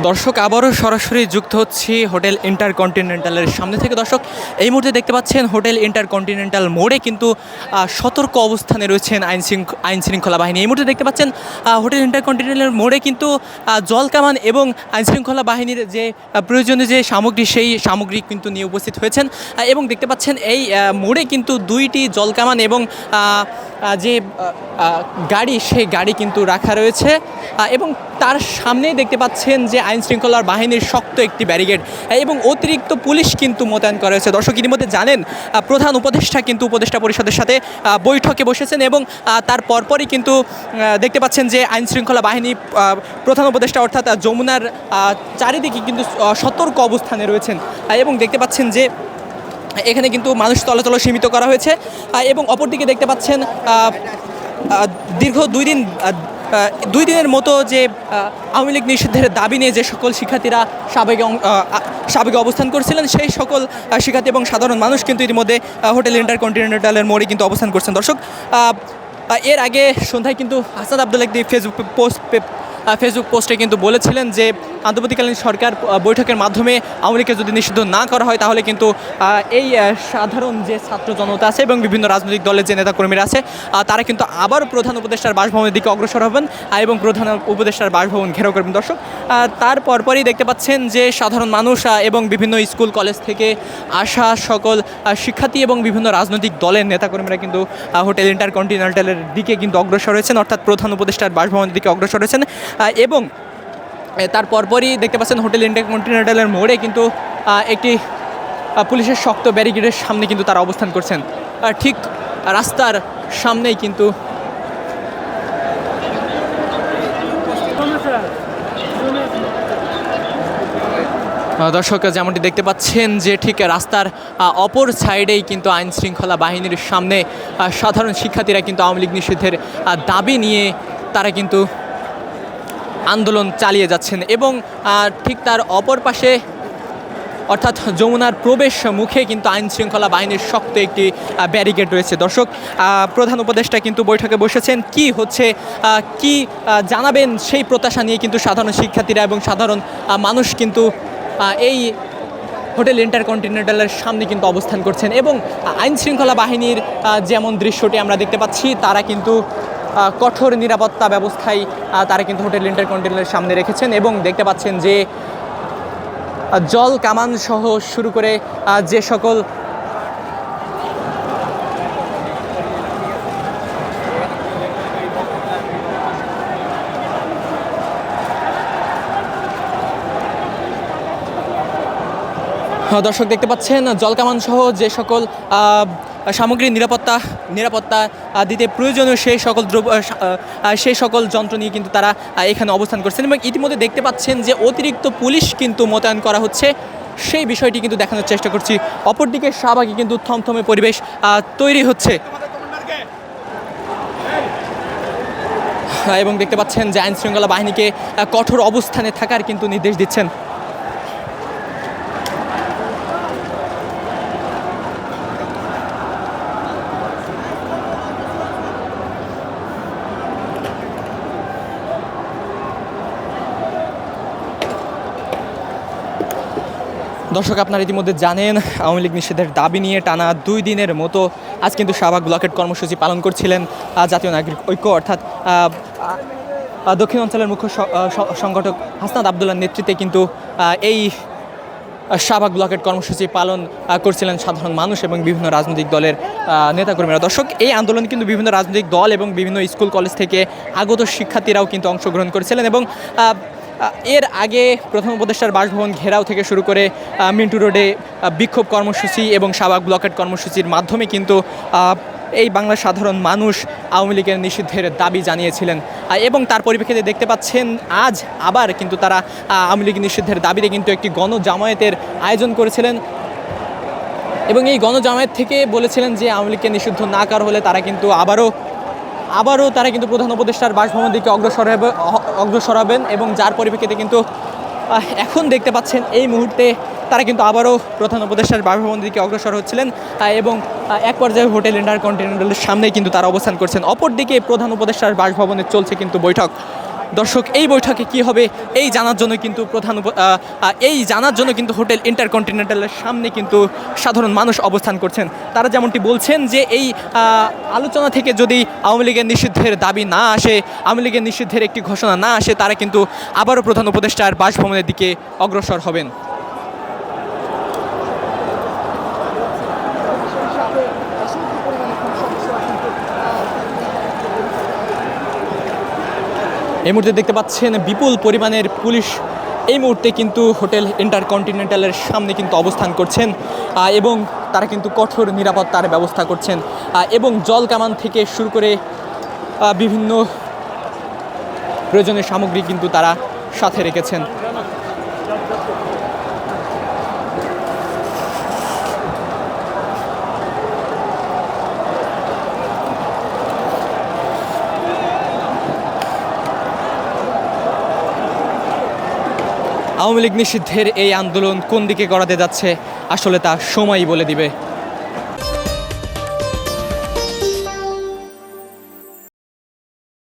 দর্শক আবারও সরাসরি যুক্ত হচ্ছি হোটেল ইন্টারকন্টিনেন্টালের সামনে থেকে। দর্শক এই মুহূর্তে দেখতে পাচ্ছেন হোটেল ইন্টারকন্টিনেন্টাল মোড়ে কিন্তু সতর্ক অবস্থানে রয়েছেন আইন শৃঙ্খলা বাহিনী। এই মুহূর্তে দেখতে পাচ্ছেন হোটেল ইন্টারকন্টিনেন্টাল মোড়ে কিন্তু জলকামান এবং আইন শৃঙ্খলা বাহিনীর যে প্রয়োজনীয় যে সামগ্রী সেই সামগ্রী কিন্তু নিয়ে উপস্থিত হয়েছেন। এবং দেখতে পাচ্ছেন এই মোড়ে কিন্তু দুইটি জলকামান এবং যে গাড়ি সেই গাড়ি কিন্তু রাখা রয়েছে এবং তার সামনেই দেখতে পাচ্ছেন যে আইন শৃঙ্খলার বাহিনীর শক্ত একটি ব্যারিকেড এবং অতিরিক্ত পুলিশ কিন্তু মোতায়েন করা হয়েছে। দর্শক ইতিমধ্যে জানেন প্রধান উপদেষ্টা কিন্তু উপদেষ্টা পরিষদের সাথে বৈঠকে বসেছেন এবং তার পরপরই কিন্তু দেখতে পাচ্ছেন যে আইন শৃঙ্খলা বাহিনী প্রধান উপদেষ্টা অর্থাৎ যমুনার চারিদিকে কিন্তু সতর্ক অবস্থানে রয়েছেন এবং দেখতে পাচ্ছেন যে এখানে কিন্তু মানুষ চলাচল সীমিত করা হয়েছে এবং অপরদিকে দেখতে পাচ্ছেন দীর্ঘ দুই দিনের মতো যে আওয়ামী লীগ নিষিদ্ধের দাবি নিয়ে যে সকল শিক্ষার্থীরা সাবেকে অবস্থান করছিলেন সেই সকল শিক্ষার্থী এবং সাধারণ মানুষ কিন্তু ইতিমধ্যে হোটেল ইন্টারকন্টিনেন্টালের মোড়ে কিন্তু অবস্থান করছেন। দর্শক এর আগে সন্ধ্যায় কিন্তু হাসান আব্দুল্লাহ একটি ফেসবুক পোস্টে কিন্তু বলেছিলেন যে অন্তর্বর্তীকালীন সরকার বৈঠকের মাধ্যমে আওয়ামী লীগকে যদি নিষিদ্ধ না করা হয় তাহলে কিন্তু এই সাধারণ যে ছাত্র জনতা আছে এবং বিভিন্ন রাজনৈতিক দলের যে নেতাকর্মীরা আছে তারা কিন্তু আবারও প্রধান উপদেষ্টার বাসভবনের দিকে অগ্রসর হবেন এবং প্রধান উপদেষ্টার বাসভবন ঘেরাও করবেন। দর্শক তার পরপরই দেখতে পাচ্ছেন যে সাধারণ মানুষ এবং বিভিন্ন স্কুল কলেজ থেকে আসা সকল শিক্ষার্থী এবং বিভিন্ন রাজনৈতিক দলের নেতাকর্মীরা কিন্তু হোটেল ইন্টারকন্টিনেন্টালের দিকে কিন্তু অগ্রসর হয়েছেন, অর্থাৎ প্রধান উপদেষ্টার বাসভবনের দিকে অগ্রসর হয়েছেন এবং তার পরপরই দেখতে পাচ্ছেন হোটেল ইন্টারকন্টিনেন্টালের মোড়ে কিন্তু একটি পুলিশের শক্ত ব্যারিকেডের সামনে কিন্তু তারা অবস্থান করছেন, ঠিক রাস্তার সামনেই কিন্তু দর্শক যেমনটি দেখতে পাচ্ছেন যে ঠিক রাস্তার অপর সাইডেই কিন্তু আইন শৃঙ্খলা বাহিনীর সামনে সাধারণ শিক্ষার্থীরা কিন্তু আওয়ামী লীগ নিষিদ্ধের দাবি নিয়ে তারা কিন্তু আন্দোলন চালিয়ে যাচ্ছেন এবং ঠিক তার অপর পাশে অর্থাৎ যমুনার প্রবেশ মুখে কিন্তু আইন শৃঙ্খলা বাহিনীর শক্ত একটি ব্যারিকেড রয়েছে। দর্শক প্রধান উপদেষ্টা কিন্তু বৈঠকে বসেছেন, কি হচ্ছে কি জানাবেন সেই প্রত্যাশা নিয়ে কিন্তু সাধারণ শিক্ষার্থীরা এবং সাধারণ মানুষ কিন্তু এই হোটেল ইন্টারকন্টিনেন্টালের সামনে কিন্তু অবস্থান করছেন এবং আইন শৃঙ্খলা বাহিনীর যেমন দৃশ্যটি আমরা দেখতে পাচ্ছি তারা কিন্তু কঠোর নিরাপত্তা ব্যবস্থায় তারা কিন্তু হোটেল ইন্টারকন্টিনেন্টালের সামনে রেখেছেন এবং দেখতে পাচ্ছেন যে জল কামান সহ শুরু করে যে সকল দর্শক দেখতে পাচ্ছেন জলকামান সহ যে সকল সামগ্রী নিরাপত্তা দিতে প্রয়োজনীয় সেই সকল যন্ত্র নিয়ে কিন্তু তারা এখানে অবস্থান করছেন এবং ইতিমধ্যে দেখতে পাচ্ছেন যে অতিরিক্ত পুলিশ কিন্তু মোতায়েন করা হচ্ছে, সেই বিষয়টি কিন্তু দেখানোর চেষ্টা করছি। অপরদিকে শাহবাগে কিন্তু থমথমে পরিবেশ তৈরি হচ্ছে এবং দেখতে পাচ্ছেন যে আইন শৃঙ্খলা বাহিনীকে কঠোর অবস্থানে থাকার কিন্তু নির্দেশ দিচ্ছেন। দর্শক আপনারা ইতিমধ্যে জানেন আওয়ামী লীগ নিষেধের দাবি নিয়ে টানা 2 দিনের মতো আজ কিন্তু শাহবাগ ব্লকেট কর্মসূচি পালন করছিলেন জাতীয় নাগরিক ঐক্য অর্থাৎ দক্ষিণ অঞ্চলের মুখ্য সংগঠক হাসনাত আবদুল্লাহর নেতৃত্বে কিন্তু এই শাহবাগ ব্লকেট কর্মসূচি পালন করছিলেন সাধারণ মানুষ এবং বিভিন্ন রাজনৈতিক দলের নেতাকর্মীরা। দর্শক এই আন্দোলনে কিন্তু বিভিন্ন রাজনৈতিক দল এবং বিভিন্ন স্কুল কলেজ থেকে আগত শিক্ষার্থীরাও কিন্তু অংশগ্রহণ করেছিলেন এবং এর আগে প্রথম উপদেষ্টার বাসভবন ঘেরাও থেকে শুরু করে মিন্টু রোডে বিক্ষোভ কর্মসূচি এবং শাহবাগ ব্লকেট কর্মসূচির মাধ্যমে কিন্তু এই বাংলার সাধারণ মানুষ আওয়ামী লীগের নিষিদ্ধের দাবি জানিয়েছিলেন এবং তার পরিপ্রেক্ষিতে দেখতে পাচ্ছেন আজ আবার কিন্তু তারা আওয়ামী লীগ নিষিদ্ধের দাবিতে কিন্তু একটি গণজামায়াতের আয়োজন করেছিলেন এবং এই গণজামায়াত থেকে বলেছিলেন যে আওয়ামী লীগকে নিষিদ্ধ না করা হলে তারা কিন্তু আবারও তারা কিন্তু প্রধান উপদেষ্টার বাসভবনের দিকে অগ্রসর হবেন এবং যার পরিপ্রেক্ষিতে কিন্তু এখন দেখতে পাচ্ছেন এই মুহূর্তে তারা কিন্তু আবারও প্রধান উপদেষ্টার বাসভবনের দিকে অগ্রসর হচ্ছিলেন এবং এক পর্যায়ে হোটেল ইন্টারকন্টিনেন্টালের সামনেই কিন্তু তারা অবস্থান করছেন। অপরদিকে প্রধান উপদেষ্টার বাসভবনে চলছে কিন্তু বৈঠক দর্শক এই বৈঠকে কি হবে এই জানার জন্য কিন্তু এই জানার জন্য কিন্তু হোটেল ইন্টারকন্টিনেন্টালের সামনে কিন্তু সাধারণ মানুষ অবস্থান করছেন। তারা যেমনটি বলছেন যে এই আলোচনা থেকে যদি আওয়ামী লীগের নিষিদ্ধের দাবি না আসে, আওয়ামী লীগের নিষিদ্ধের একটি ঘোষণা না আসে, তারা কিন্তু আবারও প্রধান উপদেষ্টার বাসভবনের দিকে অগ্রসর হবেন। এই মুহূর্তে দেখতে পাচ্ছেন বিপুল পরিমাণের পুলিশ এই মুহূর্তে কিন্তু হোটেল ইন্টারকন্টিনেন্টালের সামনে কিন্তু অবস্থান করছেন এবং তারা কিন্তু কঠোর নিরাপত্তার ব্যবস্থা করছেন এবং জল কামান থেকে শুরু করে বিভিন্ন প্রয়োজনীয় সামগ্রী কিন্তু তারা সাথে রেখেছেন। আওয়ামী লীগ নিষিদ্ধের এই আন্দোলন কোন দিকে গড়াতে যাচ্ছে আসলে তা সময়ই বলে দিবে।